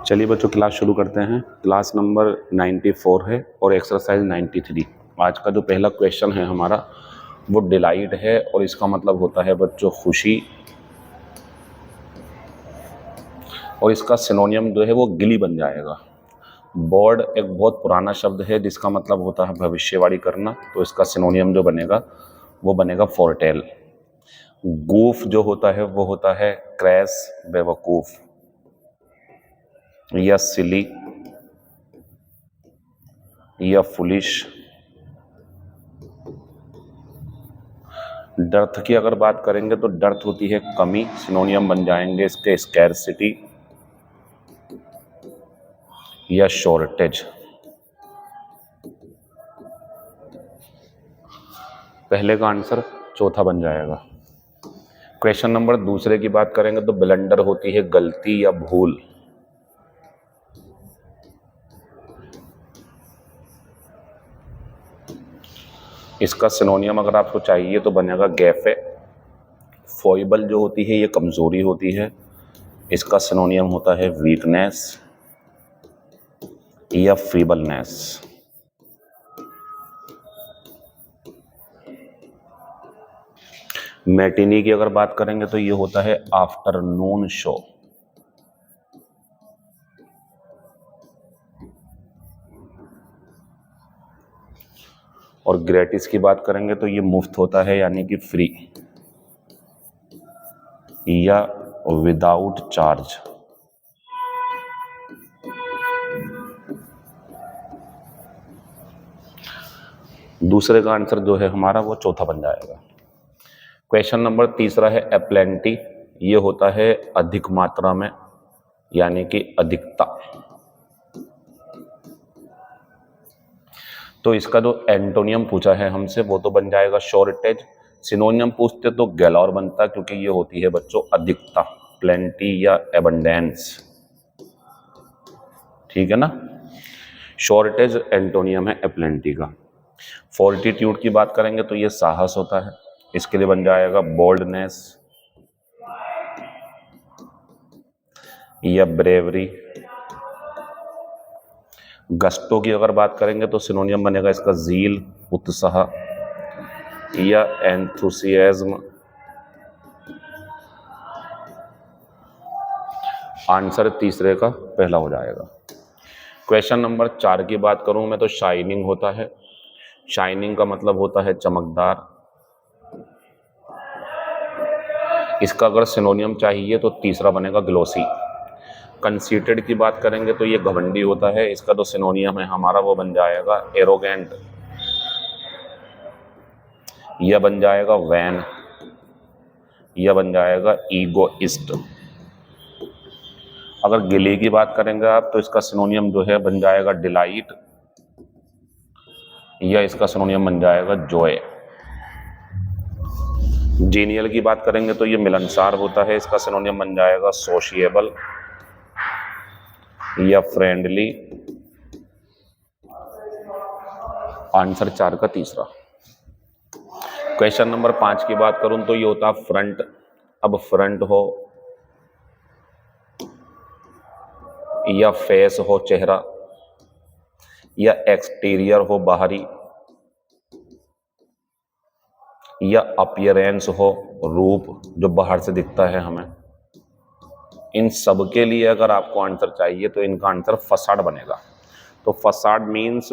चलिए बच्चों क्लास शुरू करते हैं। क्लास नंबर 94 है और एक्सरसाइज 93। आज का जो पहला क्वेश्चन है हमारा वो डिलाइट है और इसका मतलब होता है बच्चों खुशी, और इसका सिनोनियम जो है वो गिली बन जाएगा। बोर्ड एक बहुत पुराना शब्द है जिसका मतलब होता है भविष्यवाणी करना, तो इसका सिनोनियम जो बनेगा वो बनेगा फोरटेल। गूफ जो होता है वो होता है क्रैश, बेवकूफ़, या सिली, या फुलिश। डर्थ की अगर बात करेंगे तो डर्थ होती है कमी, सिनोनियम बन जाएंगे इसके स्कैरसिटी या शॉर्टेज। पहले का आंसर चौथा बन जाएगा। क्वेश्चन नंबर दूसरे की बात करेंगे तो ब्लंडर होती है गलती या भूल। इसका सिनोनियम अगर आपको चाहिए तो बनेगा गैफे। फॉइबल जो होती है ये कमजोरी होती है, इसका सिनोनियम होता है वीकनेस या फीबलनेस। मैटिनी की अगर बात करेंगे तो ये होता है आफ्टरनून शो। और ग्रेटिस की बात करेंगे तो ये मुफ्त होता है यानी कि फ्री या विदाउट चार्ज। दूसरे का आंसर जो है हमारा वो चौथा बन जाएगा। क्वेश्चन नंबर तीसरा है एप्लेंटी। ये होता है अधिक मात्रा में यानी कि अधिकता। तो इसका जो एंटोनियम पूछा है हमसे वो तो बन जाएगा शॉर्टेज। सिनोनियम पूछते तो गैलोर बनता, क्योंकि ये होती है बच्चों अधिकता, प्लेंटी या एबंडेंस। ठीक है ना। शॉर्टेज एंटोनियम है एप्लेंटी का। फोर्टिट्यूड की बात करेंगे तो ये साहस होता है, इसके लिए बन जाएगा बोल्डनेस या ब्रेवरी। गस्टो की अगर बात करेंगे तो सिनोनियम बनेगा इसका जील, उत्साह या एंथुसियाज्म। आंसर तीसरे का पहला हो जाएगा। क्वेश्चन नंबर 4 की बात करूं मैं तो शाइनिंग होता है। शाइनिंग का मतलब होता है चमकदार। इसका अगर सिनोनियम चाहिए तो तीसरा बनेगा ग्लोसी। कंसीटेड की बात करेंगे तो ये घमंडी होता है, इसका जो सिनोनियम है हमारा वो बन जाएगा एरोगेंट या बन जाएगा वैन या बन जाएगा ईगोइस्ट। अगर गिली की बात करेंगे आप तो इसका सिनोनियम जो है बन जाएगा डिलाइट या इसका सिनोनियम बन जाएगा जॉय। जीनियल की बात करेंगे तो ये मिलनसार होता है, इसका सिनोनियम बन जाएगा सोशिएबल या फ्रेंडली। आंसर 4 का तीसरा। क्वेश्चन नंबर 5 की बात करूं तो ये होता है फ्रंट। अब फ्रंट हो या फेस हो चेहरा, या एक्सटीरियर हो बाहरी, या अपीयरेंस हो रूप जो बाहर से दिखता है हमें, इन सब के लिए अगर आपको आंसर चाहिए तो इनका आंसर फसाड बनेगा। तो फसाड मीन्स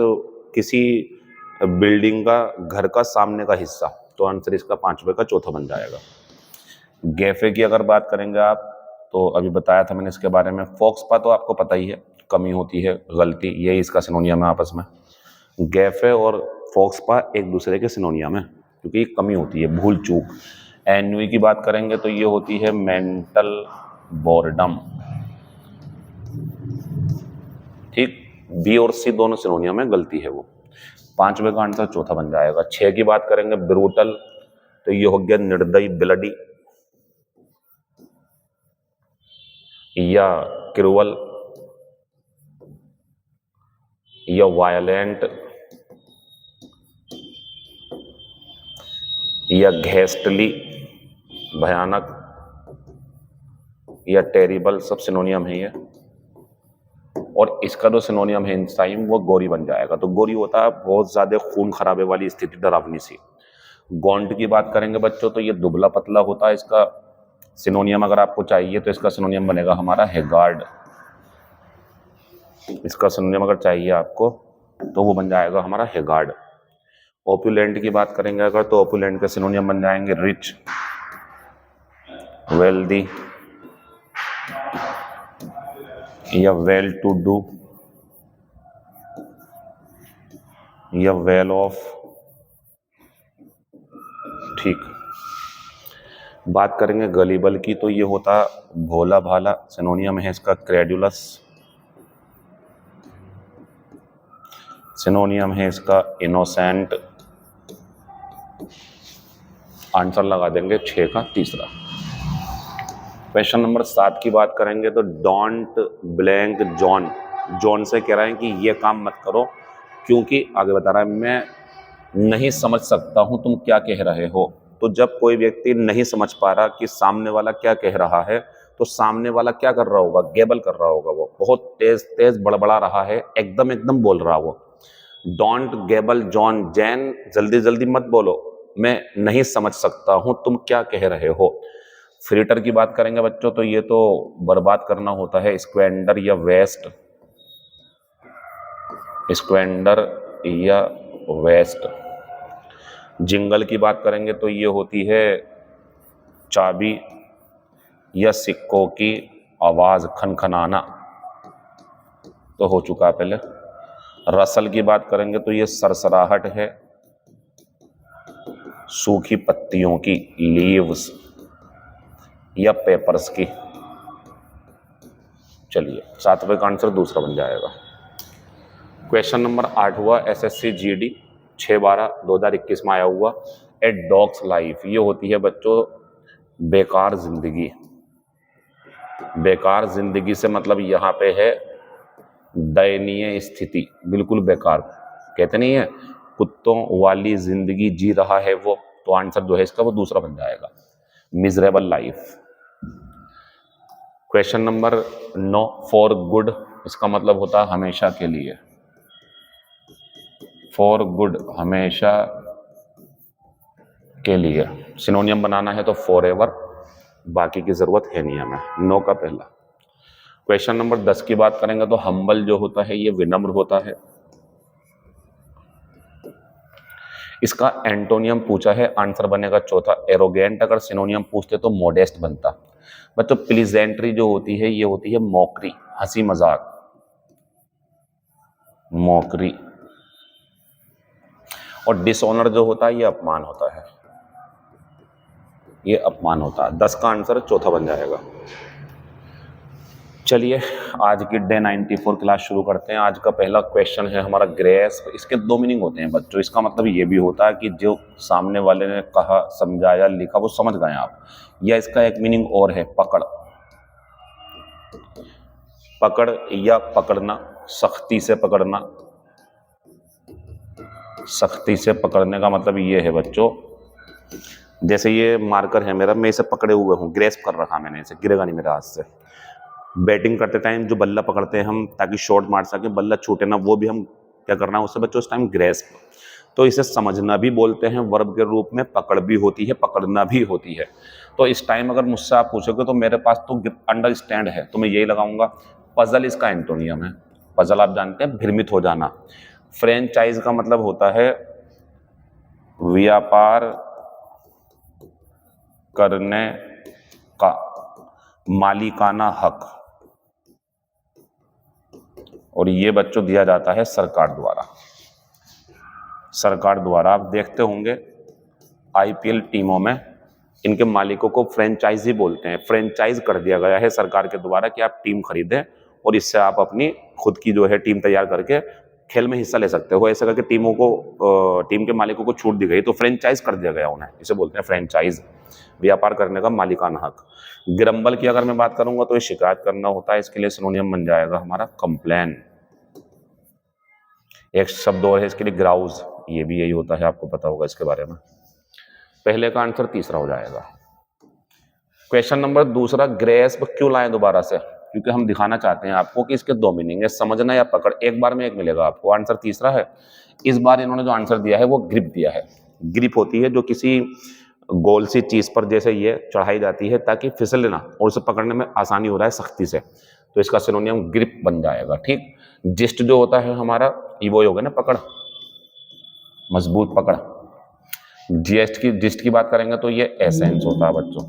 किसी बिल्डिंग का, घर का सामने का हिस्सा, तो आंसर इसका 5वें का चौथा बन जाएगा। गैफे की अगर बात करेंगे आप तो अभी बताया था मैंने इसके बारे में। फोक्सपा तो आपको पता ही है, कमी होती है, गलती, यही इसका सिनोनियम है आपस में। गैफे और फोक्सपा एक दूसरे के सिनोनियम है क्योंकि कमी होती है, भूल चूक। एन्वी की बात करेंगे तो ये होती है मेंटल बोर्डम। ठीक, बी और सी दोनों सिनोनियम है, गलती है वो। 5वें का आंसर चौथा बन जाएगा। 6 की बात करेंगे ब्रूटल, तो ये हो गया निर्दयी, ब्लडी या क्रूअल या वायलेंट या घेस्टली, भयानक, या टेरिबल, सब सिनोनियम है ये। और इसका जो सिनोनियम है इस टाइम वो गोरी बन जाएगा। तो गोरी होता है बहुत ज्यादा खून खराबे वाली स्थिति, डरावनी सी। गॉन्ट की बात करेंगे बच्चों तो ये दुबला पतला होता है। इसका सिनोनियम अगर आपको चाहिए तो इसका सिनोनियम बनेगा हमारा हैगार्ड। इसका सिनोनियम अगर चाहिए आपको तो वो बन जाएगा हमारा हैगार्ड। ओपुलेंट की बात करेंगे अगर तो ओपुलेंट के सिनोनियम बन जाएंगे रिच, वेल्दी या वेल टू डू या वेल ऑफ। ठीक। बात करेंगे गलीबल की तो ये होता भोला भाला। सिनोनियम है इसका क्रेडुलस। सिनोनियम है इसका इनोसेंट। आंसर लगा देंगे 6 का तीसरा। क्वेश्चन नंबर 7 की बात करेंगे तो डोंट ब्लैंक जॉन। जॉन से कह रहे हैं कि ये काम मत करो, क्योंकि आगे बता रहा है मैं नहीं समझ सकता हूं तुम क्या कह रहे हो। तो जब कोई व्यक्ति नहीं समझ पा रहा कि सामने वाला क्या कह रहा है, तो सामने वाला क्या कर रहा होगा, गेबल कर रहा होगा। वो बहुत तेज तेज बड़बड़ा रहा है, एकदम एकदम बोल रहा वो। डोंट गेबल जॉन, जैन जल्दी जल्दी मत बोलो, मैं नहीं समझ सकता हूं तुम क्या कह रहे हो। फ्रीटर की बात करेंगे बच्चों तो ये तो बर्बाद करना होता है, स्क्वेंडर या वेस्ट। स्क्वेंडर या वेस्ट। जिंगल की बात करेंगे तो ये होती है चाबी या सिक्कों की आवाज, खनखनाना तो हो चुका है पहले। रसल की बात करेंगे तो ये सरसराहट है, सूखी पत्तियों की, लीव्स या पेपर्स की। चलिए 7वें का आंसर दूसरा बन जाएगा। क्वेश्चन नंबर 8 हुआ एसएससी जीडी 6/12/2021 में आया हुआ। ए डॉग्स लाइफ, ये होती है बच्चों बेकार जिंदगी। बेकार जिंदगी से मतलब यहाँ पे है दयनीय स्थिति, बिल्कुल बेकार। कहते नहीं है कुत्तों वाली जिंदगी जी रहा है वो, तो आंसर जो है इसका वो दूसरा बन जाएगा, miserable life. Question number 9 for good, इसका मतलब होता है हमेशा के लिए। फॉर गुड, हमेशा के लिए। सिनोनियम बनाना है तो फॉर एवर, बाकी की जरूरत है नहीं हमें। 9 का पहला। क्वेश्चन नंबर 10 की बात करेंगे तो हम्बल जो होता है ये विनम्र होता है। इसका एंटोनियम पूछा है, आंसर बनेगा चौथा एरोगेंट। अगर सिनोनियम पूछते तो मोडेस्ट बनता। बच्चों प्लीजेंट्री जो होती है ये होती है मॉकरी, हंसी मजाक, मॉकरी। और डिसऑनर जो होता है ये अपमान होता है, ये अपमान होता है। 10 का आंसर चौथा बन जाएगा। चलिए आज की डे 94 क्लास शुरू करते हैं। आज का पहला क्वेश्चन है हमारा ग्रेस्प। इसके 2 मीनिंग होते हैं बच्चों। इसका मतलब ये भी होता है कि जो सामने वाले ने कहा, समझाया, लिखा वो समझ गए आप। या इसका एक मीनिंग और है पकड़। पकड़ या पकड़ना, सख्ती से पकड़ना। सख्ती से पकड़ने का मतलब ये है बच्चों, जैसे ये मार्कर है मेरा, मैं इसे पकड़े हुए हूँ, ग्रेस्प कर रखा मैंने इसे, गिरेगा नहीं मेरे हाथ से। बैटिंग करते टाइम जो बल्ला पकड़ते हैं हम ताकि शॉट मार सके, बल्ला छूटे ना, वो भी हम क्या करना है उससे बच्चों इस टाइम ग्रेस्प। तो इसे समझना भी बोलते हैं वर्ब के रूप में, पकड़ भी होती है, पकड़ना भी होती है। तो इस टाइम अगर मुझसे आप पूछोगे तो मेरे पास तो अंडरस्टैंड है, तो मैं यही लगाऊंगा। पजल इसका एंटोनियम है। पजल आप जानते हैं भ्रमित हो जाना। फ्रेंचाइज का मतलब होता है व्यापार करने का मालिकाना हक, और ये बच्चों दिया जाता है सरकार द्वारा। सरकार द्वारा आप देखते होंगे आईपीएल टीमों में इनके मालिकों को फ्रेंचाइजी बोलते हैं। फ्रेंचाइज कर दिया गया है सरकार के द्वारा कि आप टीम खरीदें और इससे आप अपनी खुद की जो है टीम तैयार करके खेल में हिस्सा ले सकते हो। ऐसा करके टीमों को, टीम के मालिकों को छूट दी गई, तो फ्रेंचाइज कर दिया गया उन्हें, इसे बोलते हैं फ्रेंचाइज, व्यापार करने का मालिकाना हक। ग्रम्बल की अगर मैं बात करूंगा तो ये शिकायत करना होता है, इसके लिए सिनोनियम बन जाएगा हमारा कंप्लेन। एक शब्द और है इसके लिए ग्राउज, ये भी यही होता है, आपको पता होगा इसके बारे में। पहले का आंसर तीसरा हो जाएगा। क्वेश्चन नंबर दूसरा ग्रेस्प क्यों लाए दोबारा से, क्योंकि हम दिखाना चाहते हैं आपको कि इसके दो मीनिंग है, समझना या पकड़। एक बार में एक मिलेगा आपको। आंसर तीसरा है। इस बार इन्होंने जो आंसर दिया है वो ग्रिप दिया है। ग्रिप होती है जो किसी गोल सी चीज पर जैसे ये चढ़ाई जाती है ताकि फिसले ना, और उसे पकड़ने में आसानी हो रहा है सख्ती से, तो इसका सिनोनियम ग्रिप बन जाएगा। ठीक। जिस्ट जो होता है हमारा, ये वो हो गया ना पकड़, मजबूत पकड़। जिस्ट की बात करेंगे तो ये एसेंस होता है बच्चों,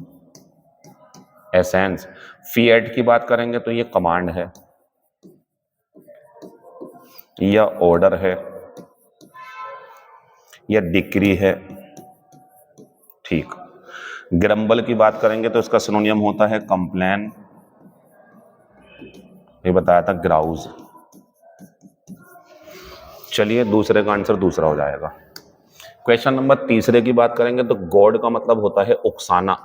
एसेंस। फिएट की बात करेंगे तो ये कमांड है या ऑर्डर है या डिक्री है। ठीक। ग्रम्बल की बात करेंगे तो इसका सिनोनियम होता है कंप्लेन, ये बताया था ग्राउज। चलिए दूसरे का आंसर दूसरा हो जाएगा। क्वेश्चन नंबर तीसरे की बात करेंगे तो गॉड का मतलब होता है उकसाना,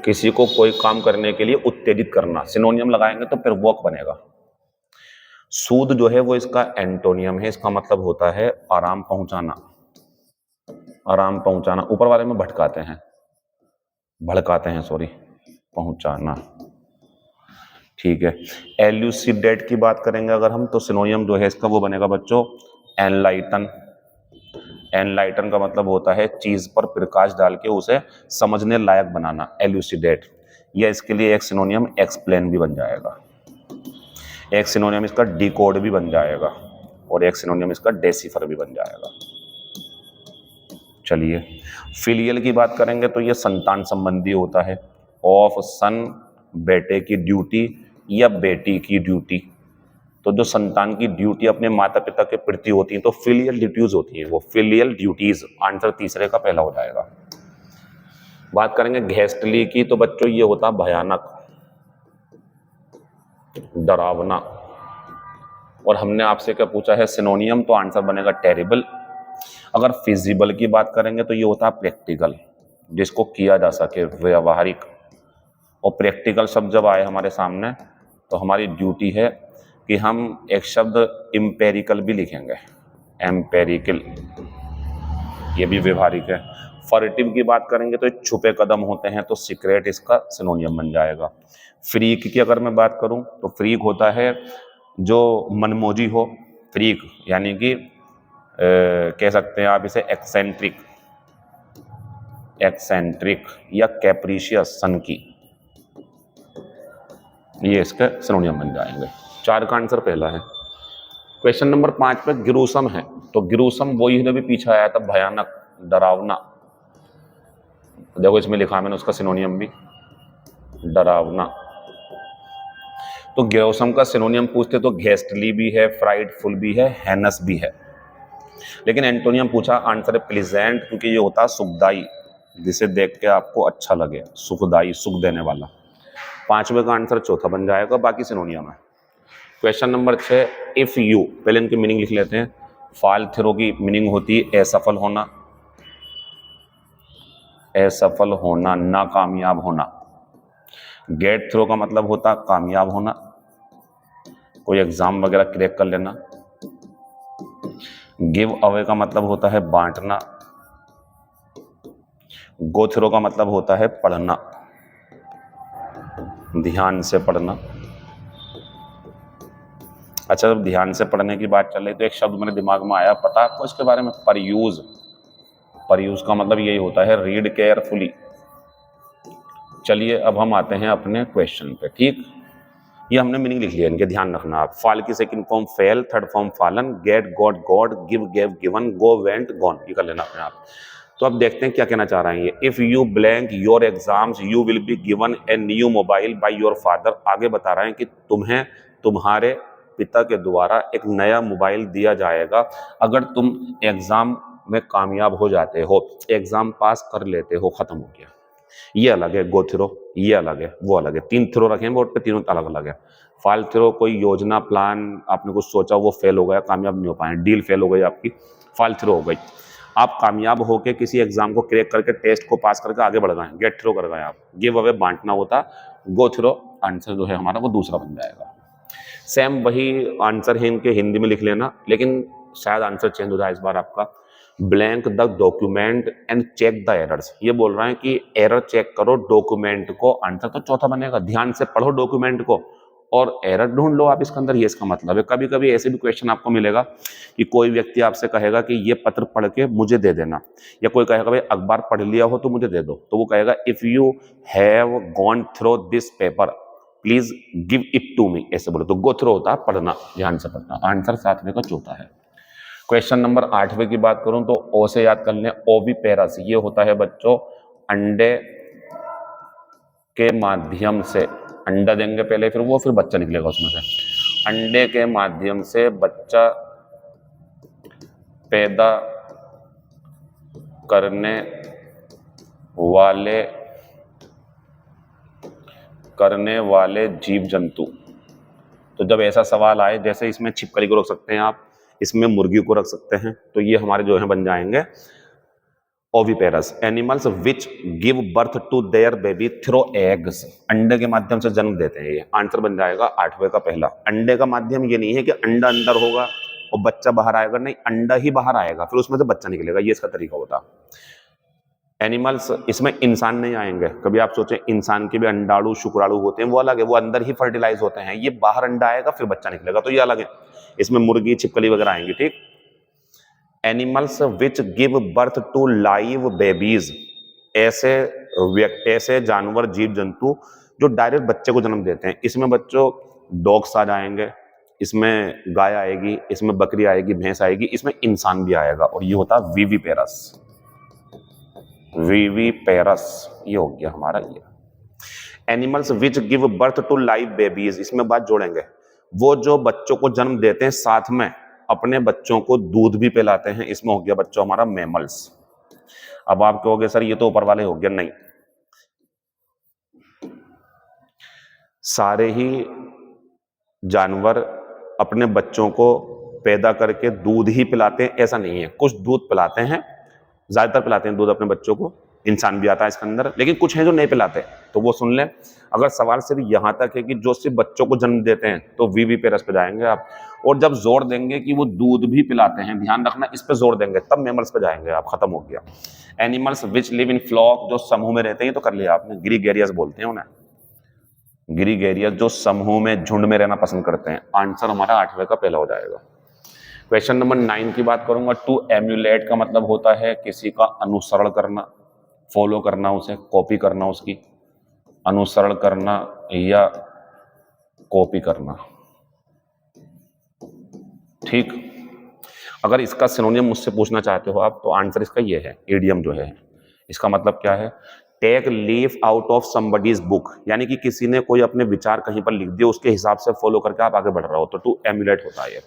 किसी को कोई काम करने के लिए उत्तेजित करना। सिनोनियम लगाएंगे तो फिर वॉक बनेगा। सूद जो है वो इसका एंटोनियम है, इसका मतलब होता है आराम पहुंचाना, आराम पहुंचाना। ऊपर वाले में भटकाते हैं, भड़काते हैं, सॉरी, पहुंचाना। ठीक है। एल्यूसिडेट की बात करेंगे अगर हम, तो सिनोनियम जो है इसका वो बनेगा बच्चों एनलाइटन। एनलाइटन का मतलब होता है चीज पर प्रकाश डाल के उसे समझने लायक बनाना, एल्यूसिडेट। या इसके लिए एक सिनोनियम एक्सप्लेन भी बन जाएगा, एक सिनोनियम इसका डिकोड भी बन जाएगा, और एक सिनोनियम इसका डेसिफर भी बन जाएगा। चलिए फिलियल की बात करेंगे तो ये संतान संबंधी होता है। ऑफ सन, बेटे की ड्यूटी या बेटी की ड्यूटी। तो जो संतान की ड्यूटी अपने माता पिता के प्रति होती है तो फिलियल ड्यूटीज होती है, वो फिलियल ड्यूटीज। आंसर तीसरे का पहला हो जाएगा। बात करेंगे घेस्टली की तो बच्चों ये होता भयानक, डरावना। और हमने आपसे क्या पूछा है सिनोनियम, तो आंसर बनेगा टेरिबल। अगर फिजिबल की बात करेंगे तो ये होता है प्रैक्टिकल, जिसको किया जा सके, व्यवहारिक। और प्रैक्टिकल शब्द जब आए हमारे सामने तो हमारी ड्यूटी है कि हम एक शब्द इम्पेरिकल भी लिखेंगे, एम्पेरिकल, ये भी व्यवहारिक है। फर्टिव की बात करेंगे तो छुपे कदम होते हैं, तो सीक्रेट इसका सिनोनियम बन जाएगा। फ्रीक की अगर मैं बात करूं तो फ्रीक होता है जो मनमोजी हो, फ्रीक यानी कि कह सकते हैं आप इसे एक्सेंट्रिक, एक्सेंट्रिक या कैप्रिशियस, सन की, ये इसके सिनोनियम बन जाएंगे। 4 का आंसर पहला है। क्वेश्चन नंबर 5 पे गिरूसम है, तो गिरूसम वही है भी पीछे आया था, भयानक, डरावना। देखो इसमें लिखा मैंने उसका सिनोनियम भी, डरावना। तो गिरोसम का सिनोनियम पूछते तो घेस्टली भी है, फ्राइडफुल भी है, हैनस भी है। लेकिन एंटोनियम पूछा, आंसर है प्लीजेंट, क्योंकि ये होता है सुखदाई, जिसे देख के आपको अच्छा लगे, सुखदाई, सुख देने वाला। 5वें का आंसर चौथा बन जाएगा, बाकी सिनोनियम है। क्वेश्चन नंबर 6, इफ यू, पहले इनकी मीनिंग लिख लेते हैं। फॉल थ्रो की मीनिंग होती है असफल होना, असफल होना, नाकामयाब होना। गेट थ्रो का मतलब होता है कामयाब होना, कोई एग्जाम वगैरह क्रैक कर लेना। गिव अवे का मतलब होता है बांटना। गो थ्रो का मतलब होता है पढ़ना, ध्यान से पढ़ना। अच्छा, जब ध्यान से पढ़ने की बात चल रही तो एक शब्द मेरे दिमाग में आया, पता आपको इसके बारे में, परयूज। परयूज का मतलब यही होता है रीड केयरफुली। चलिए अब हम आते हैं अपने क्वेश्चन पे। ठीक, ये हमने मीनिंग लिख लिया, इनके ध्यान रखना आप। फॉल की second form fail, third form fallen, get got God, give gave given, go went gone, ये कर लेना अपने आप। तो अब देखते हैं क्या कहना चाह रहे हैं ये। If you blank your exams you will be given a new mobile by your father. आगे बता रहे हैं कि तुम्हें तुम्हारे पिता के द्वारा एक नया मोबाइल दिया जाएगा अगर तुम एग्जाम में कामयाब हो जाते हो, एग्जाम पास कर लेते हो, खत्म हो गया। ये अलग है गो थ्रो, ये अलग है, वो अलग है। 3 थ्रो रखे हैं बोर्ड पे, तीनों अलग अलग है। फॉल थ्रो कोई योजना, प्लान, आपने कुछ सोचा वो फेल हो गया, कामयाब नहीं हो पाए, डील फेल हो गई आपकी, फॉल थ्रो हो गई। आप कामयाब होकर किसी एग्जाम को क्रैक करके, टेस्ट को पास करके आगे बढ़ गए, गेट थ्रो कर गए आप। गिव अवे बांटना होता, गो थ्रो आंसर जो है हमारा वो दूसरा बन जाएगा। सेम वही आंसर है इनके, हिंदी में लिख लेना, लेकिन शायद आंसर चेंज हो जाए इस बार आपका। Blank the document and check the errors. ये बोल रहा है कि एरर चेक करो डॉक्यूमेंट को, आंसर तो चौथा बनेगा। ध्यान से पढ़ो डॉक्यूमेंट को और एरर ढूंढ लो आप इसके अंदर, ये इसका मतलब है। कभी कभी ऐसे भी क्वेश्चन आपको मिलेगा कि कोई व्यक्ति आपसे कहेगा कि ये पत्र पढ़ के मुझे दे देना, या कोई कहेगा भाई अखबार पढ़ लिया हो तो मुझे दे दो, तो वो कहेगा if you have gone through this paper please give it to me, ऐसे बोलो। तो गो थ्रू होता है पढ़ना, ध्यान से पढ़ना। आंसर सातवें का चौथा है। क्वेश्चन नंबर 8वें की बात करूं तो ओ से याद कर लें, ओविपेरस। ये होता है बच्चों अंडे के माध्यम से, अंडा देंगे पहले फिर बच्चा निकलेगा उसमें से। अंडे के माध्यम से बच्चा पैदा करने वाले जीव जंतु। तो जब ऐसा सवाल आए, जैसे इसमें छिपकली को रख सकते हैं आप, इसमें मुर्गी को रख सकते हैं, तो ये हमारे जो है बन जाएंगे oviparous. Animals which give birth to their baby through eggs. अंडे के माध्यम से जन्म देते हैं, ये आंसर बन जाएगा 8वें का पहला। अंडे का माध्यम ये नहीं है कि अंडा अंदर होगा और बच्चा बाहर आएगा, नहीं, अंडा ही बाहर आएगा फिर उसमें से बच्चा निकलेगा, ये इसका तरीका होता। एनिमल्स, इसमें इंसान नहीं आएंगे। कभी आप सोचें इंसान के भी अंडाणु शुक्राणु होते हैं, वो अलग है, वो अंदर ही फर्टिलाइज होते हैं। ये बाहर अंडा आएगा फिर बच्चा निकलेगा, तो ये अलग है। इसमें मुर्गी छिपकली वगैरह आएंगी, ठीक। Animals which give birth to live babies. ऐसे जानवर जीव जंतु जो डायरेक्ट बच्चे को जन्म देते हैं। इसमें बच्चों डॉग्स आ जाएंगे, इसमें गाय आएगी, इसमें बकरी आएगी, भैंस आएगी, इसमें इंसान भी आएगा, और ये होता है विविपेरस। विविपेरस ये हो गया हमारा ये। Animals which give birth to live babies, इसमें बात जोड़ेंगे, वो जो बच्चों को जन्म देते हैं साथ में अपने बच्चों को दूध भी पिलाते हैं, इसमें हो गया बच्चों हमारा मैमल्स। अब आप कहोगे सर ये तो ऊपर वाले हो गया, नहीं, सारे ही जानवर अपने बच्चों को पैदा करके दूध ही पिलाते हैं ऐसा नहीं है। कुछ दूध पिलाते हैं, ज्यादातर पिलाते हैं दूध अपने बच्चों को, इंसान भी आता है इसके अंदर, लेकिन कुछ हैं जो नहीं पिलाते, तो वो सुन लें। अगर सवाल सिर्फ यहां तक है कि जो सिर्फ बच्चों को जन्म देते हैं तो विविपेरस पे जाएंगे आप, और जब जोर देंगे कि वो दूध भी पिलाते हैं, ध्यान रखना इस पे जोर देंगे, तब मैमल्स पे जाएंगे आप, खत्म हो गया। Animals which live in flock, जो समूह में रहते हैं, तो कर लिया आपने, ग्रीगेरियस बोलते हैं उन्हें, ग्रीगेरियस जो समूह में झुंड में रहना पसंद करते हैं। आंसर हमारा 8वें का पहला हो जाएगा। क्वेश्चन नंबर 9 की बात करूंगा। टू एम्यूलेट का मतलब होता है किसी का अनुसरण करना, फॉलो करना, उसे कॉपी करना, उसकी अनुसरण करना या कॉपी करना, ठीक। अगर इसका सिनोनियम मुझसे पूछना चाहते हो आप, तो आंसर इसका ये है, इडियम जो है इसका मतलब क्या है, take leaf out of somebody's book, यानी कि किसी ने कोई अपने विचार कहीं पर लिख दिए, उसके हिसाब से फॉलो करके आप आगे बढ़ रहे हो, तो टू एम्यूलेट होता है ये।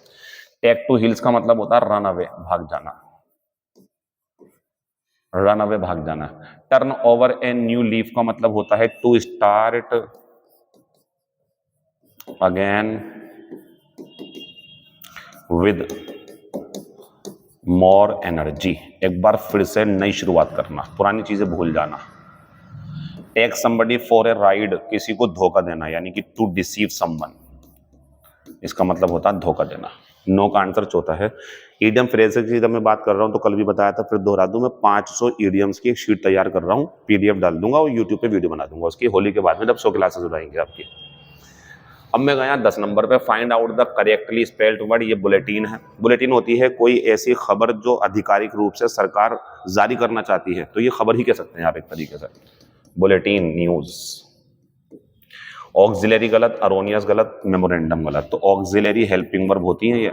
टेक टू हिल्स का मतलब होता है रन अवे, भाग जाना, रन अवे भाग जाना। Turn over a new leaf का मतलब होता है to start again with more energy, एक बार फिर से नई शुरुआत करना, पुरानी चीजें भूल जाना। Take somebody for a ride, किसी को धोखा देना, यानी कि टू डिसीव समवन, इसका मतलब होता है धोखा देना। नो का आंसर चौथा है। ईडियम फ्रेजेस की जब मैं बात कर रहा हूं तो कल भी बताया था, फिर दोहरा दूं, मैं 500 ईडियम्स की एक शीट तैयार कर रहा हूं, पीडीएफ डाल दूंगा और यूट्यूब पे वीडियो बना दूंगा उसकी, होली के बाद में जब 100 क्लासेस हो जाएंगे आपकी। अब मैं गया 10 नंबर पे, find out the correctly spelled word. ये बुलेटिन है। बुलेटिन होती है कोई ऐसी खबर जो आधिकारिक रूप से सरकार जारी करना चाहती है, तो ये खबर ही कह सकते हैं आप एक तरीके से, बुलेटिन, न्यूज। ऑक्सिलरी गलत, अरोनियस गलत, मेमोरेंडम गलत। तो ऑक्सिलरी हेल्पिंग वर्ब होती है ये,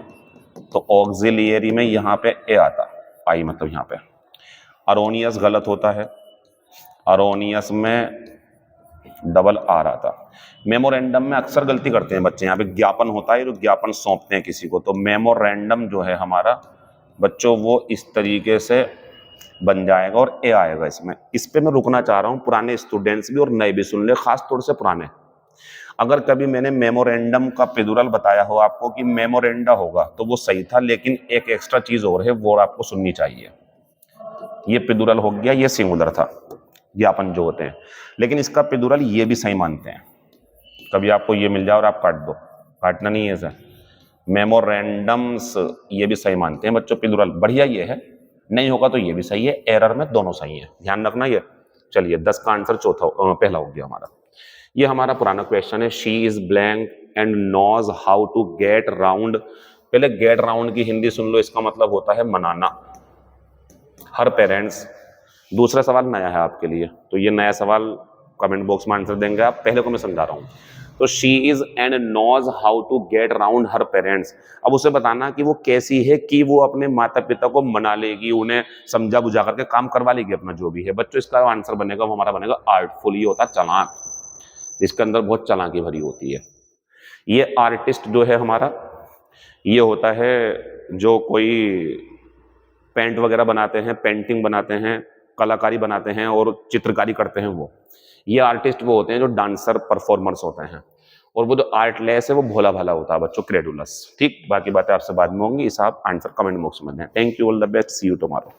तो ऑक्सिलरी में यहाँ पे ए आता, आई मतलब यहाँ पे। अरोनियस गलत होता है, अरोनियस में डबल आर आता। मेमोरेंडम में अक्सर गलती करते हैं बच्चे, यहाँ पे ज्ञापन होता है, जो ज्ञापन सौंपते हैं किसी को, तो मेमोरेंडम जो है हमारा बच्चों वो इस तरीके से बन जाएगा और ए आएगा इसमें। इस पे मैं रुकना चाह रहा हूँ, पुराने स्टूडेंट्स भी और नए भी सुन ले, खास तौर से पुराने। अगर कभी मैंने मेमोरेंडम का प्लूरल बताया हो आपको कि मेमोरेंडा होगा, तो वो सही था, लेकिन एक एक्स्ट्रा चीज और है, वो आपको सुननी चाहिए। ये प्लूरल हो गया, ये सिंगुलर था, ज्ञापन जो होते हैं, लेकिन इसका प्लूरल ये भी सही मानते हैं। कभी आपको ये मिल जाए और आप काट दो, काटना नहीं है सर। मेमोरेंडम्स ये भी सही मानते हैं बच्चों, प्लूरल बढ़िया ये है, नहीं होगा तो ये भी सही है, एरर में दोनों सही है, ध्यान रखना ये। चलिए 10 का आंसर पहला हो गया हमारा। ये हमारा पुराना क्वेश्चन है, she is blank and knows how to get round. पहले गेट राउंड की हिंदी सुन लो, इसका मतलब होता है मनाना, हर पेरेंट्स। दूसरा सवाल नया है आपके लिए, तो ये नया सवाल कमेंट बॉक्स में आंसर देंगे आप, पहले को मैं समझा रहा हूँ। तो she is and knows how to get round her parents. अब उसे बताना कि वो कैसी है कि वो अपने माता पिता को मना लेगी, उन्हें समझा बुझा करके काम करवा लेगी अपना जो भी है। बच्चों इसका आंसर बनेगा, वो हमारा बनेगा आर्टफुल। ये होता है चालाक, इसके अंदर बहुत चालाकी भरी होती है। ये आर्टिस्ट जो है हमारा, ये होता है जो कोई पेंट वगैरह बनाते हैं, पेंटिंग बनाते हैं, कलाकारी बनाते हैं और चित्रकारी करते हैं वो। ये आर्टिस्ट वो होते हैं जो डांसर परफॉर्मर्स होते हैं, और वो जो आर्टलेस है वो भोला भाला होता है बच्चों, क्रेडुलस। ठीक, बाकी बातें आपसे बाद में होंगी। इस आप आंसर कमेंट बॉक्स में दें। Thank you, all the best, see you tomorrow.